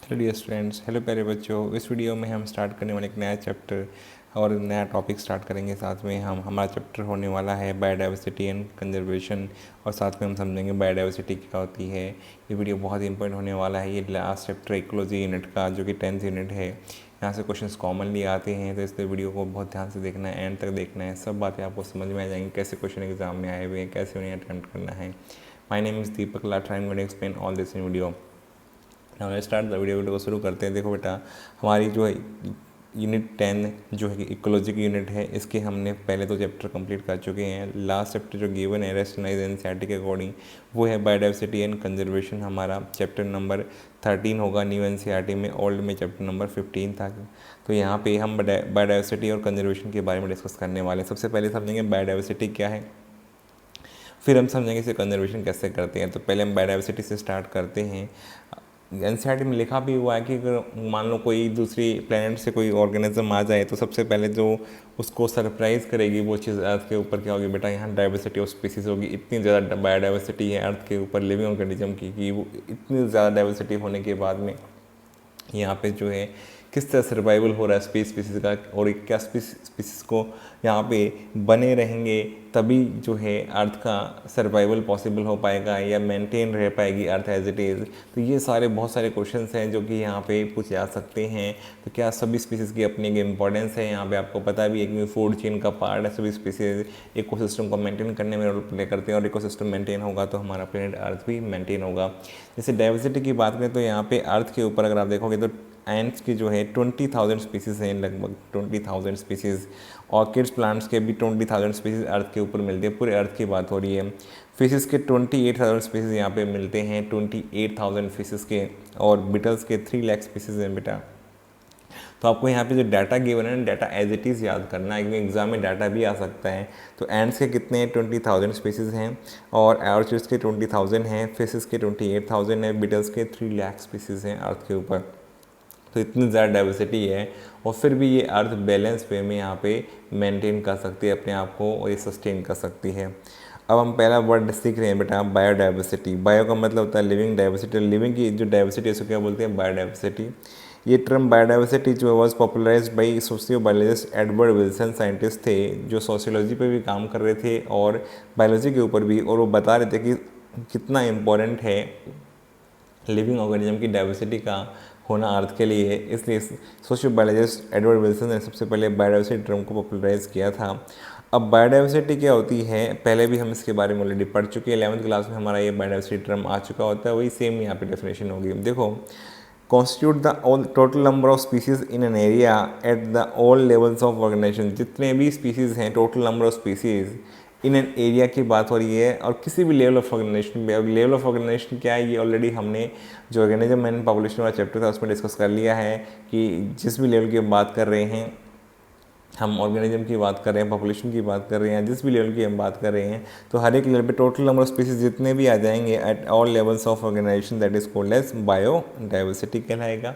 Hello dear students, hello प्यारे बच्चों। इस वीडियो में हम स्टार्ट करने वाले एक नया चैप्टर और नया टॉपिक स्टार्ट करेंगे। साथ में हमारा चैप्टर होने वाला है बायोडाइवर्सिटी एंड कंजर्वेशन, और साथ में हम समझेंगे बायोडाइवर्सिटी क्या होती है। ये वीडियो बहुत ही इंपॉर्टेंट होने वाला है। ये लास्ट चैप्टर इकोलॉजी यूनिट का, जो कि 10th यूनिट है। यहाँ से क्वेश्चंस कॉमनली आते हैं, तो इसलिए वीडियो को बहुत ध्यान से देखना है, एंड तक देखना है। सब बातें आपको समझ में आ जाएंगी, कैसे क्वेश्चन एग्जाम में आए हुए हैं, कैसे उन्हें अटेम्प्ट करना है। My name is Deepak Lath, I am going to explain all this in video. Now start the video को शुरू करते हैं। देखो बेटा, हमारी जो है यूनिट 10 जो है इकोलॉजी की यूनिट है, इसके हमने पहले तो चैप्टर कंप्लीट कर चुके हैं। लास्ट चैप्टर जो गिवन है रेशनलाइज एनसीईआरटी के अकॉर्डिंग, वो है बायोडाइवर्सिटी एंड कंजर्वेशन। हमारा चैप्टर नंबर 13 होगा न्यू एनसीईआरटी में। ओल्ड में चैप्टर नंबर 15 था। तो यहाँ पे हम बायोडाइवर्सिटी और कंजर्वेशन के बारे में डिस्कस करने वाले हैं। सबसे पहले समझेंगे बायोडाइवर्सिटी क्या है, फिर हम समझेंगे इसे कंजर्वेशन कैसे करते हैं। तो पहले हम बायोडाइवर्सिटी से स्टार्ट करते हैं। एनसीईआरटी में लिखा भी हुआ है कि अगर मान लो कोई दूसरी प्लेनेट से कोई ऑर्गेनिज्म आ जाए, तो सबसे पहले जो उसको सरप्राइज़ करेगी वो चीज़ अर्थ के ऊपर क्या होगी बेटा, यहाँ डाइवर्सिटी ऑफ स्पीसीज़ होगी। इतनी ज़्यादा बायोडाइवर्सिटी है अर्थ के ऊपर लिविंग ऑर्गेनिज्म की कि वो इतनी ज़्यादा डाइवर्सिटी होने के बाद में यहाँ पे जो है किस तरह सर्वाइवल हो रहा है स्पीसीज़ का, और क्या स्पीसीज़ को यहाँ पे बने रहेंगे तभी जो है अर्थ का सर्वाइवल पॉसिबल हो पाएगा या मेंटेन रह पाएगी अर्थ एज इट इज़। तो ये सारे बहुत सारे क्वेश्चंस हैं जो कि यहाँ पे पूछे जा सकते हैं। तो क्या सभी स्पीसीज़ की अपनी एक इम्पॉर्टेंस है, यहाँ पे आपको पता भी है कि फूड चेन का पार्ट है। सभी स्पीसीज़ इकोसिस्टम को मेंटेन करने में रोल प्ले करते हैं, और इकोसिस्टम मेंटेन होगा तो हमारा प्लेनेट अर्थ भी मेंटेन होगा। जैसे डाइवर्सिटी की बात करें तो यहाँ पे अर्थ के ऊपर अगर आप देखोगे तो एंट्स की जो है 20,000 स्पीसीज़ हैं, लगभग 20,000 स्पीसीज़। ऑर्किड्स प्लांट्स के भी 20,000 स्पीसीज़ अर्थ के ऊपर मिलते हैं। पूरे अर्थ की बात हो रही है। फिशेस के 28,000 स्पीसीज़ यहाँ पे मिलते हैं, 28,000 फिशेस के। और बीटल्स के 3 लाख स्पीसीज़ हैं बेटा। तो आपको यहाँ पे जो डाटा गिवन है ना, डाटा एज इट इज़ याद करना है, क्योंकि एग्जाम में डाटा भी आ सकता है। तो एंड्स के कितने 20,000 स्पीसीज़ हैं, और ऑर्चिड्स के 20,000 हैं, फिशेस के 28,000 हैं, बीटल्स के 3 लाख स्पीसीज़ हैं अर्थ के ऊपर। तो इतनी ज़्यादा डाइवर्सिटी है, और फिर भी ये अर्थ बैलेंस वे में यहाँ पे मेंटेन कर सकती है अपने आप को, और ये सस्टेन कर सकती है। अब हम पहला वर्ड सीख रहे हैं बेटा, बायोडाइवर्सिटी। बायो का मतलब होता है लिविंग, डाइवर्सिटी लिविंग की जो डाइवर्सिटी है उसको क्या बोलते हैं, बायोडाइवर्सिटी। ये टर्म बायोडाइवर्सिटी जो was popularised by socio biologist Edward Wilson, scientist थे जो सोशियोलॉजी पे भी काम कर रहे थे और बायोलॉजी के ऊपर भी, और वो बता रहे थे कि कितना इम्पोर्टेंट है लिविंग ऑर्गेनिज्म की डाइवर्सिटी का होना अर्थ के लिए। इसलिए सोशियो बायोलॉजिस्ट एडवर्ड विल्सन ने सबसे पहले बायोडाइवर्सिटी टर्म को पॉपुलराइज किया था। अब बायोडाइवर्सिटी क्या होती है, पहले भी हम इसके बारे में ऑलरेडी पढ़ चुके हैं। 11th क्लास में हमारा ये बायोडाइवर्सिटी टर्म आ चुका होता है, वही सेम यहाँ पे डेफिनेशन होगी। देखो, constitute the all total number of species in an area at the all levels of organisation. जितने भी स्पीसीज हैं, total number of species in an area की बात हो रही है, और किसी भी लेवल ऑफ ऑर्गेनाइजेशन में। अब लेवल ऑफ ऑर्गेनाइजेशन क्या है, ये ऑलरेडी हमने जो ऑर्गेनिज्म एंड पॉपुलेशन वाला चैप्टर था उसमें डिस्कस कर लिया है कि जिस भी लेवल की हम बात कर रहे हैं, हम ऑर्गेनिज्म की बात कर रहे हैं, पॉपुलेशन की बात कर रहे हैं, जिस भी लेवल की हम बात कर रहे हैं, तो हर एक लेवल पे टोटल नंबर ऑफ स्पीसीज जितने भी आ जाएंगे at all levels of organisation, that is called as biodiversity कहलाएगा।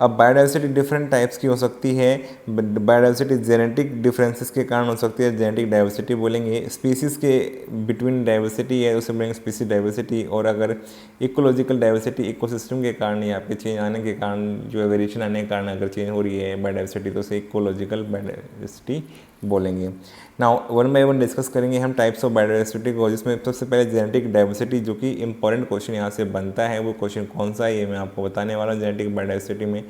अब बायोडाइवर्सिटी डिफरेंट टाइप्स की हो सकती है। बायोडाइवर्सिटी जेनेटिक डिफरेंसेस के कारण हो सकती है, जेनेटिक डाइवर्सिटी बोलेंगे। स्पीसीज़ के बिटवीन डाइवर्सिटी है, उसे बोलेंगे स्पीसीज डाइवर्सिटी। और अगर इकोलॉजिकल डाइवर्सिटी, इकोसिस्टम के कारण यहाँ पे चेंज आने के कारण, जो है वेरिएशन आने के कारण अगर चेंज हो रही है बायोडाइवर्सिटी, तो उसे इकोलॉजिकल बायोडाइवर्सिटी बोलेंगे। Now one by one discuss करेंगे हम टाइप्स ऑफ बायोडाइवर्सिटी को, जिसमें सबसे पहले जेनेटिक डाइवर्सिटी, जो कि इंपॉर्टेंट क्वेश्चन यहाँ से बनता है। वो क्वेश्चन कौन सा है ये मैं आपको बताने वाला हूँ जेनेटिक बायोडाइवर्सिटी में।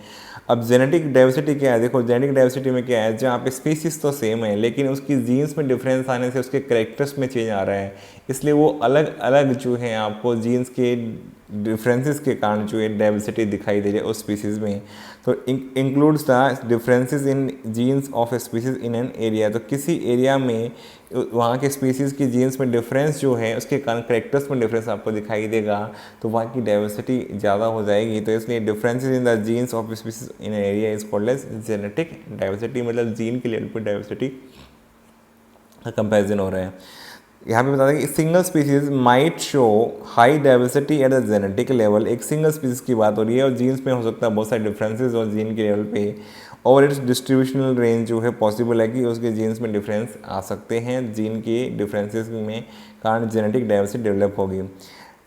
अब जेनेटिक डाइवर्सिटी क्या है, देखो जेनेटिक डाइवर्सिटी में क्या है, जहाँ पे स्पीसीज तो सेम है लेकिन उसकी जीन्स में डिफरेंस आने से उसके करेक्टर्स में चेंज आ रहा है, इसलिए वो अलग अलग जो है आपको जीन्स के डिफरेंसेस के कारण जो है डाइवर्सिटी दिखाई दे रही है उस स्पीसीज़ में। तो includes the differences in jeans of a species in an area. तो किसी एरिया में वहाँ के स्पीसीज़ की जीन्स में डिफरेंस जो है उसके कारण करेक्टर्स में डिफरेंस आपको दिखाई देगा, तो वहाँ की डाइवर्सिटी ज़्यादा हो जाएगी। तो इसलिए differences in the genes of species in an area is called as genetic diversity, मतलब जीन के लेवल पर डाइवर्सिटी का कंपेरिजन हो रहा है। यहाँ पे बता दें कि single species might show high diversity at the genetic level. एक सिंगल स्पीसीज की बात हो रही है और जीन्स में हो सकता है बहुत सारे डिफरेंसेस और जीन के लेवल पे, और इट्स डिस्ट्रीब्यूशनल रेंज जो है पॉसिबल है कि उसके जीन्स में डिफरेंस आ सकते हैं। जीन के डिफरेंसेस में कारण जेनेटिक डाइवर्सिटी डेवलप होगी।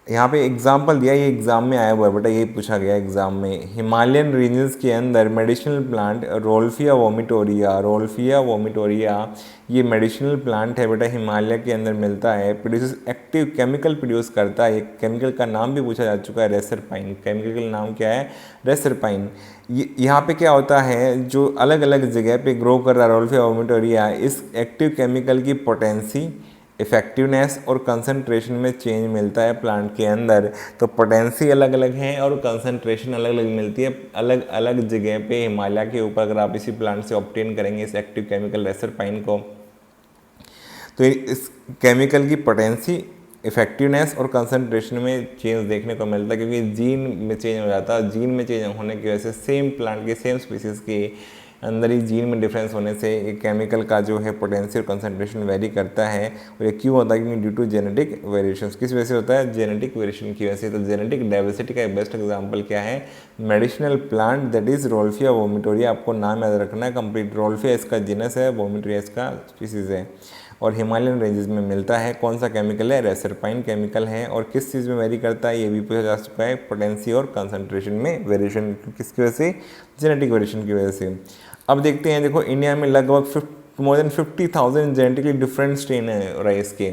यहाँ पे एग्जाम्पल दिया, ये एग्जाम में आया हुआ है बेटा, ये पूछा गया एग्जाम में। हिमालयन रीजन्स के अंदर मेडिसिनल प्लांट रोल्फिया वोमिटोरिया, रोल्फिया वोमिटोरिया ये मेडिसिनल प्लांट है बेटा, हिमालय के अंदर मिलता है। प्रोड्यूस एक्टिव केमिकल प्रोड्यूस करता है। केमिकल का नाम भी पूछा जा चुका है, रेसरपाइन। केमिकल का नाम क्या है? रेसरपाइन। यहाँ पे क्या होता है, जो अलग अलग जगह पे ग्रो कर रहा है रोल्फिया वोमिटोरिया, इस एक्टिव केमिकल की पोटेंसी, इफ़ेक्टिवनेस और कंसंट्रेशन में चेंज मिलता है प्लांट के अंदर। तो पोटेंसी अलग अलग है और कंसंट्रेशन अलग अलग मिलती है अलग अलग जगह पे हिमालय के ऊपर। अगर आप इसी प्लांट से ऑब्टेन करेंगे इस एक्टिव केमिकल रेसरपाइन को, तो इस केमिकल की पोटेंसी, इफेक्टिवनेस और कंसंट्रेशन में चेंज देखने को मिलता है, क्योंकि जीन में चेंज हो जाता है। जीन में चेंज होने की वजह से सेम प्लांट के सेम स्पीसीज़ के अंदर ही जीन में डिफरेंस होने से एक केमिकल का जो है पोटेंशियल कंसंट्रेशन वेरी करता है। और ये क्यों होता है? क्योंकि ड्यू टू जेनेटिक वेरिएशंस। किस वजह से होता है? जेनेटिक वेरिएशन की वजह से। तो जेनेटिक डाइवर्सिटी का एक बेस्ट एग्जांपल क्या है? Medicinal plant that is Rauvolfia vomitoria. आपको नाम याद रखना है कंप्लीट। रोल्फिया इसका जीनस है, वोमिटोरिया इसका स्पीसीज है, और हिमालयन रेंजेस में मिलता है। कौन सा केमिकल है? रेसरपाइन केमिकल है। और किस चीज़ में वेरी करता है? ये भी पूछा जा चुका है। पोटेंसी और कंसंट्रेशन में वेरिएशन किसकी वजह से? जेनेटिक वेरिएशन की वजह से। अब देखते हैं, देखो इंडिया में लगभग more than 50,000 genetically different strain है राइस के।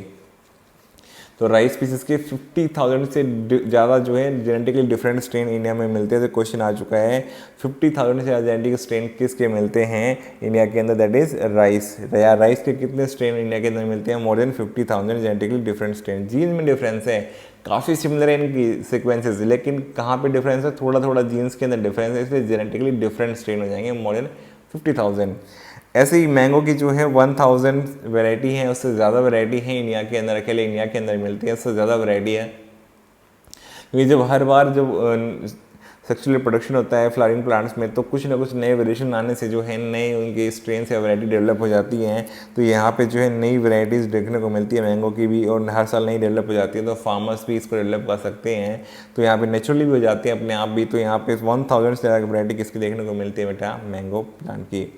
तो राइस स्पीसीज के 50,000 से ज़्यादा जो है जेनेटिकली डिफरेंट स्ट्रेन इंडिया में मिलते हैं। तो क्वेश्चन आ चुका है 50,000 से ज़्यादा जेनेटिक स्ट्रेन किसके मिलते हैं इंडिया के अंदर? That is rice. राइस के कितने स्ट्रेन इंडिया के अंदर मिलते हैं? More than 50,000 genetically different strain. Gene में डिफरेंस है, काफ़ी सिमिलर है इनकी सीक्वेंसेस, लेकिन कहाँ पे डिफरेंस है? थोड़ा थोड़ा जीन्स के अंदर डिफरेंस है, इसलिए जेनेटिकली डिफरेंट स्ट्रेन हो जाएंगे मोर देन 50,000। ऐसे ही मैंगो की जो है 1000 वैरायटी है, उससे ज़्यादा वैरायटी है इंडिया के अंदर, अकेले इंडिया के अंदर मिलती है, उससे ज़्यादा वैरायटी है। क्योंकि जब हर बार जब सेक्सुअल प्रोडक्शन होता है फ्लावरिंग प्लांट्स में, तो कुछ ना कुछ नए वेरिएशन आने से जो है नए उनके स्ट्रेन या वैरायटी डेवलप हो जाती हैं। तो यहाँ पे जो है नई वैरायटीज़ देखने को मिलती है मैंगो की भी, और हर साल नई डेवलप हो जाती है। तो फार्मर्स भी इसको डेवलप कर सकते हैं, तो यहाँ पे नेचुरली भी हो जाती है अपने आप भी। तो यहाँ पे 1000 से ज़्यादा वैरायटी किसकी देखने को मिलती है बेटा? मैंगो प्लांट की।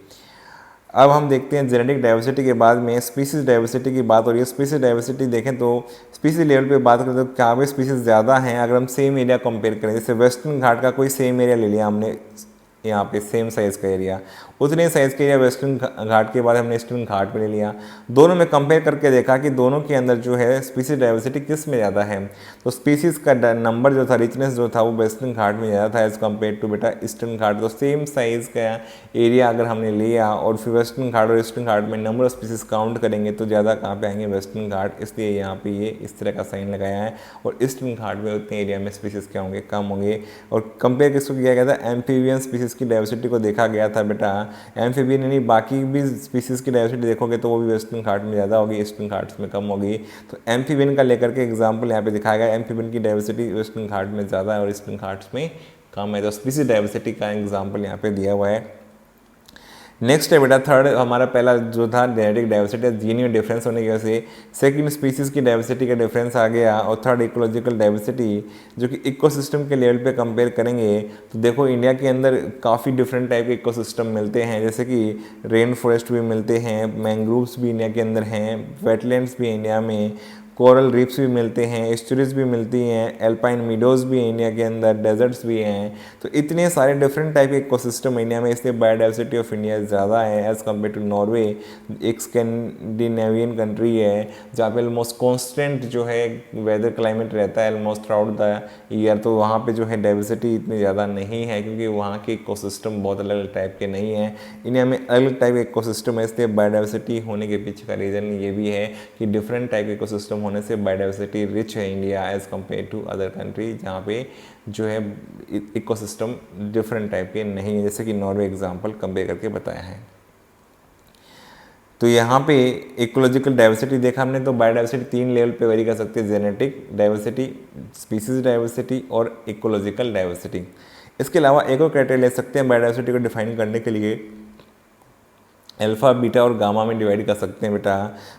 अब हम देखते हैं जेनेटिक डाइवर्सिटी के बाद में स्पीसीज डाइवर्सिटी की बात हो रही है। स्पीसीज डाइवर्सिटी देखें तो स्पीसीज लेवल पे बात करें तो क्या वे स्पीसीज ज़्यादा हैं अगर हम सेम एरिया कंपेयर करें। जैसे वेस्टर्न घाट का कोई सेम एरिया ले लिया हमने, यहाँ पे सेम साइज़ का एरिया, उतने साइज़ का एरिया वेस्टर्न घाट के बाद हमने ईस्टर्न घाट पे ले लिया। दोनों में कंपेयर करके देखा कि दोनों के अंदर जो है स्पीसीज डाइवर्सिटी किस में ज़्यादा है। तो स्पीसीज़ का नंबर जो था, रिचनेस जो था, वो वेस्टर्न घाट में ज़्यादा था एज़ कम्पेयर टू बेटा ईस्टर्न घाट। तो सेम साइज़ का एरिया अगर हमने लिया और फिर वेस्टर्न घाट और ईस्टर्न घाट में नंबर ऑफ स्पीसीज काउंट करेंगे तो ज़्यादा कहाँ पे आएंगे? वेस्टर्न घाट। इसलिए यहाँ पे ये इस तरह का साइन लगाया है। और ईस्टर्न घाट में उतने एरिया में स्पीसीज क्या होंगे? कम होंगे। और कंपेयर किसको किया गया था? एम्फीबियन स्पीसीज की डाइवर्सिटी को देखा गया था बेटा। एम्फीबियन यानी बाकी भी स्पीसीज की डाइवर्सिटी देखोगे तो वो भी वेस्टर्न घाट में ज़्यादा होगी, ईस्टर्न घाट्स में कम होगी। तो एम्फीबियन का लेकर के एग्जाम्पल यहाँ पे दिखाया गया। एम्फीबियन की डाइवर्सिटी वेस्टर्न घाट में ज़्यादा है और ईस्टर्न घाट्स में कम है। तो स्पीसीज डाइवर्सिटी का एग्जाम्पल यहाँ पे दिया हुआ है। नेक्स्ट है बेटा थर्ड, हमारा पहला जो था जेनेटिक डाइवर्सिटी, जीन में डिफरेंस होने की वजह से सेकंड स्पीसीज की डाइवर्सिटी का डिफरेंस आ गया। और थर्ड इकोलॉजिकल डाइवर्सिटी, जो कि इकोसिस्टम के लेवल पे कंपेयर करेंगे तो देखो इंडिया के अंदर काफ़ी डिफरेंट टाइप के इकोसिस्टम मिलते हैं। जैसे कि रेन फॉरेस्ट भी मिलते हैं, मैंग्रोव्स भी इंडिया के अंदर हैं, वेटलैंड्स भी इंडिया में, कोरल रीफ्स भी मिलते हैं, एस्चुरीज भी मिलती हैं, एल्पाइन मीडोज भी हैं इंडिया के अंदर, डेजर्ट्स भी हैं। तो इतने सारे डिफरेंट टाइप के इकोसिस्टम इंडिया में, इसलिए बायोडाइवर्सिटी ऑफ इंडिया ज़्यादा है एज़ कम्पेयर टू नॉर्वे। एक स्कैंडिनेवियन कंट्री है जहाँ पे ऑलमोस्ट कॉन्स्टेंट जो है वेदर क्लाइमेट रहता है almost through out the year. तो वहाँ पे जो है डाइवर्सिटी इतनी ज़्यादा नहीं है क्योंकि वहाँ के इकोसिस्टम बहुत अलग अलग टाइप के नहीं हैं। इंडिया में अलग टाइप के इकोसिस्टम है, इसलिए बायोडाइवर्सिटी होने के पीछे का रीज़न ये भी है कि डिफरेंट टाइप के इकोसिस्टम होने से बायोडाइवर्सिटी रिच है India as compare to other country जहाँ पे जो है इकोसिस्टम डिफरेंट टाइप के नहीं है, जैसे कि नॉर्वे एग्जांपल कंपेयर करके बताया है। तो यहाँ पे इकोलॉजिकल डाइवर्सिटी देखा हमने, तो बायोडाइवर्सिटी 3 लेवल पे वेरी कर सकते हैं, जेनेटिक डाइवर्सिटी, स्पीसीज डाइवर्सिटी और इकोलॉजिकल डाइवर्सिटी। इसके अलावा एक और क्राइटेरिया ले सकते हैं बायोडाइवर्सिटी को डिफाइन करने के लिए, अल्फ़ा, बीटा और गामा में डिवाइड कर सकते हैं बेटा।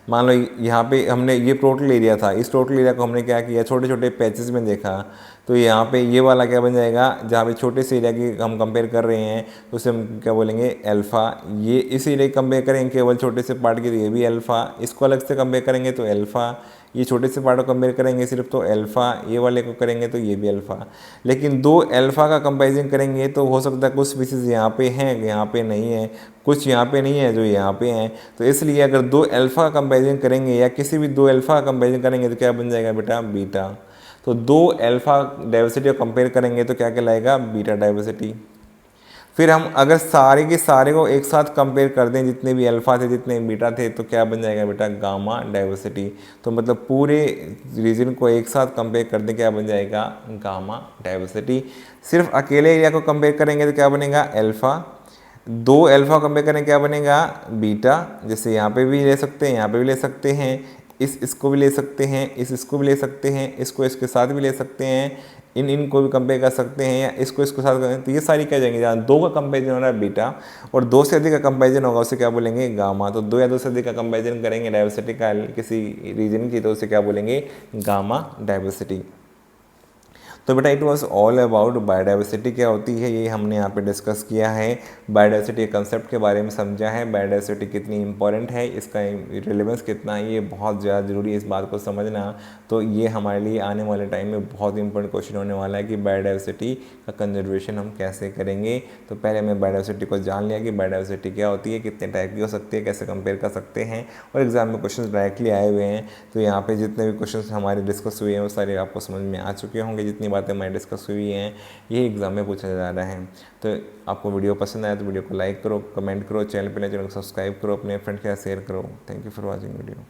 मान लो यहाँ पे हमने ये टोटल एरिया था, इस टोटल एरिया को हमने क्या किया, छोटे छोटे पैचेस में देखा। तो यहाँ पे ये वाला क्या बन जाएगा, जहाँ पे छोटे से एरिया की हम कंपेयर कर रहे हैं तो उसे हम क्या बोलेंगे, अल्फ़ा। ये इस एरिया की कंपेयर करेंगे केवल छोटे से पार्ट की, तो ये भी अल्फ़ा। इसको अलग से कंपेयर करेंगे तो अल्फ़ा। ये छोटे से पार्ट को कंपेयर करेंगे सिर्फ तो अल्फ़ा, ये वाले को करेंगे तो ये भी अल्फ़ा। लेकिन दो अल्फ़ा का कंपैरिजन करेंगे तो हो सकता है कुछ स्पीसीज यहाँ पे हैं, यहाँ पे नहीं है, कुछ यहाँ पे नहीं है जो यहाँ पे हैं। तो इसलिए अगर दो अल्फ़ा का कंपैरिजन करेंगे या किसी भी दो अल्फ़ा का कंपैरिजन करेंगे तो क्या बन जाएगा बेटा, बीटा। तो दो अल्फ़ा डाइवर्सिटी को कंपेयर करेंगे तो क्या कहलाएगा, बीटा डाइवर्सिटी। फिर हम अगर सारे के सारे को एक साथ कंपेयर कर दें, जितने भी अल्फ़ा थे जितने बीटा थे, तो क्या बन जाएगा बेटा, गामा डाइवर्सिटी। तो मतलब पूरे रीजन को एक साथ कंपेयर कर दें, क्या बन जाएगा, गामा डाइवर्सिटी। सिर्फ अकेले एरिया को कंपेयर करेंगे तो क्या बनेगा, अल्फ़ा। दो अल्फ़ा कंपेयर करें क्या बनेगा, बीटा। जैसे यहाँ पे भी ले सकते हैं, यहाँ पे भी ले सकते हैं, इसको भी ले सकते हैं, इसको भी ले सकते हैं, इसको इसके साथ भी ले सकते हैं, इनको भी कंपेयर कर सकते हैं, या इसको इसके साथ करें तो ये सारी क्या जाएंगे, जहाँ दो का कंपेरिजन हो रहा है बीटा और दो से अधिक का कंपेरिजन होगा उसे क्या बोलेंगे, गामा। तो दो या दो से अधिक का कंपेरिजन करेंगे डाइवर्सिटी का किसी रीजन की तो उसे क्या बोलेंगे, गामा डाइवर्सिटी। तो बेटा it was all about biodiversity क्या होती है, ये हमने यहाँ पे डिस्कस किया है। बायोडाइवर्सिटी के कंसेप्ट के बारे में समझा है, बायोडाइवर्सिटी कितनी इंपॉर्टेंट है, इसका रिलेवेंस कितना है, ये बहुत ज़्यादा ज़रूरी है इस बात को समझना। तो ये हमारे लिए आने वाले टाइम में बहुत इंपॉर्टेंट क्वेश्चन होने वाला है कि बायोडाइवर्सिटी का कंजर्वेशन हम कैसे करेंगे। तो पहले हमने बायोडाइवर्सिटी को जान लिया कि बायोडाइवर्सिटी क्या होती है, कितने टाइप की हो सकती है, कैसे कंपेयर कर सकते हैं, और एग्जाम में क्वेश्चन डायरेक्टली आए हुए हैं। तो यहाँ पे जितने भी क्वेश्चन हमारे डिस्कस हुए हैं वो सारे आपको समझ में आ चुके होंगे, जितनी बातें हमारी डिस्कस हुई हैं ये एग्जाम में पूछा जा रहा है। तो आपको वीडियो पसंद आया तो वीडियो को लाइक करो, कमेंट करो, चैनल पर नए चैनल को सब्सक्राइब करो, अपने फ्रेंड के साथ शेयर करो। Thank you for watching video.